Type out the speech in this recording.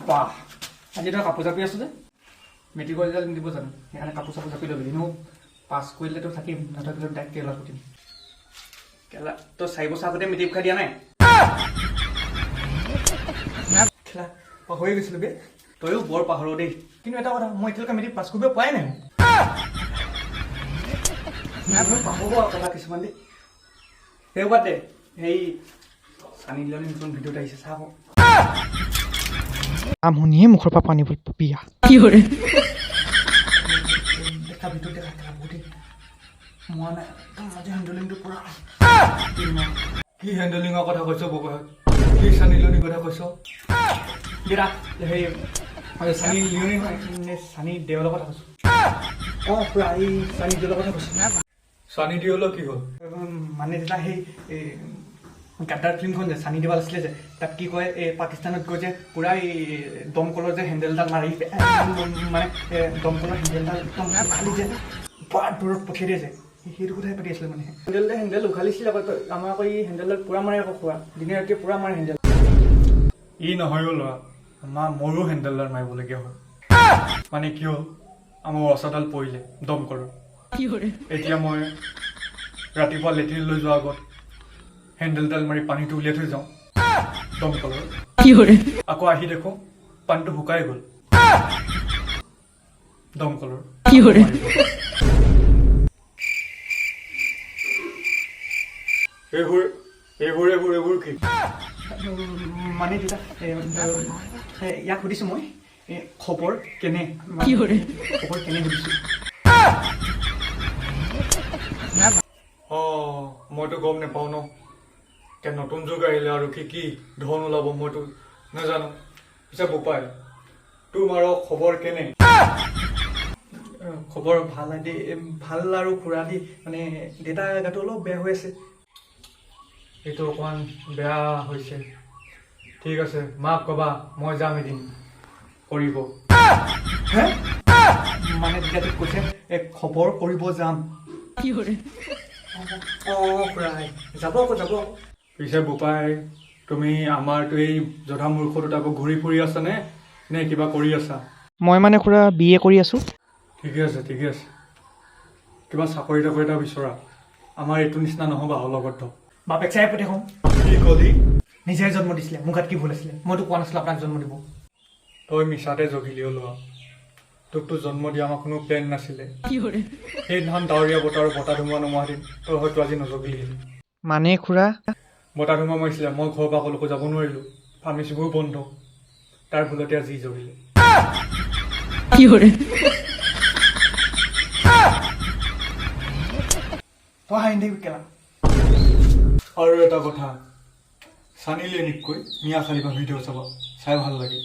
বাহ আজি তই কাপোৰ জাপি আছো যে মেট্ৰিকৰ ৰিজাল্ট দিব জানো সেইকাৰণে কাপোৰ চাপোৰ জাপি ল'বি এনেও পাছ কৰিলেতো থাকিম নাথাকিলেও ডাইৰেক্ট কেৰেলা পুতিম কেৰেলা তই 4 বছৰ আগতে মেট্ৰিক পৰীক্ষা দিয়া নাই খেলা পাহৰি গৈছিলোঁ বে তইও বৰ পাহৰ দেই কিন্তু এটা কথা মই এতিয়ালৈকে মেট্ৰিক পাছ কৰিব পৰাই নাই পাহৰিব কথা কিছুমান দেই সেইবাৰ দে সেই চানি লিঅ'নি নতুন ভিডিঅ'ত আহিছে চাব আমনিয়ে মুখৰ পৰা পানী পিয়া দেখা ভিডিঅ'ত দেখা খেলা বহুত মই নাই আজি হেণ্ডেলিংটো পুৰা কি হেণ্ডেলিঙৰ কথা কৈছ বগা কি চানি লিঅ'নিৰ কথা কৈছ দেৰা সেই চানি লিঅ'নি চানি দেওলৰ কথা কৈছোঁ অঁ পুৰা এই চানি দেওলৰ কথা কৈছোঁ চানি দেওলৰ কি হ'ল মানে যেতিয়া সেই গাদ্দাৰ ফিল্মখন যে চানি দেৱাল আছিলে যে তাত কি কয় এই পাকিস্তানত গৈ যে পুৰা এই দমকলৰ যে হেণ্ডেলডাল মাৰি মানে দমকলৰ হেণ্ডেলডাল একদম খালি যে বৰ দূৰত পঠিয়াই দিয়ে যে সেইটো কথাই পাতি আছিলে মানে হেণ্ডেল উঘালিছিলে আকৌ আমাৰ আকৌ এই হেণ্ডেলডাল পুৰা মাৰে আকৌ খোৱা দিনে ৰাতিয়ে পুৰা মাৰে হেণ্ডেল ই নহয় ল'ৰা আমাৰ মোৰো হেণ্ডেলডাল মাৰিবলগীয়া হ'ল মানে কি হ'ল আমাৰ ৰচাডাল পৰিলে দমকলৰ এতিয়া মই ৰাতিপুৱা লেট্ৰিনলৈ যোৱাৰ আগত হেণ্ডেলডাল মাৰি পানীটো উলিয়াই থৈ যাওঁ দমকলৰ আকৌ আহি দেখোঁ পানীটো শুকাই গ'ল দমকলৰ এইবোৰ কি মানে তেতিয়া ইয়াক সুধিছোঁ মই খবৰ কেনে খবৰ কেনে সুধিছোঁ অঁ মইতো গম নাপাওঁ ন এতিয়া নতুন যুগ আহিলে আৰু কি ধন ওলাব মইতো নাজানো পিছে বোপাই তোমাৰ খবৰ কেনে খবৰ ভাল দেই ভাল আৰু খুৰা দেই মানে দেউতা গাটো অলপ বেয়া হৈ আছে এইটো অকণমান বেয়া হৈছে ঠিক আছে মাক ক'বা মই যাম এদিন কৰিব হে মানে তেতিয়া তোক কৈছে খবৰ কৰিব যাম অঁ খুৰা যাব আকৌ যাব পিছে বোপাই তুমি আমাৰতো এই জধা মূৰ্খটোত আকৌ ঘূৰি ফুৰি আছা নে কিবা কৰি আছা মই মানে খুৰা BA কৰি আছোঁ ঠিকে আছে কিবা চাকৰি তাকৰি এটা বিচৰা আমাৰ এইটো নিচিনা নহ'বা অলগত বাপেক চাই পঠে কওঁ কি ক'লি নিজে জন্ম দিছিলে মোৰ গাত কি ভুল আছিলে মইতো কোৱা নাছিলোঁ আপোনাক জন্ম দিব তই মিছাতে জগিলি লোৱা তোকতো জন্ম দিয়া আমাৰ কোনো প্লেন নাছিলে সেইদিনাখন ডাৱৰীয়া বতৰ বতাহ ধুমুহা নমৰা দিন তই হয়তো আজি নজগিলি মানে খুৰা বতাহ ধুমুহা মাৰিছিলে মই ঘৰৰ পৰা ক'লৈকো যাব নোৱাৰিলোঁ ফাৰ্মাচীবোৰ বন্ধ তাৰ ভুলতে আজি জগিলে তই হাঁহি থাকিবি কেলা আৰু এটা কথা চানি লিঅ'নিতকৈ মিয়া খালিফা ভিডিঅ' চাবা চাই ভাল লাগে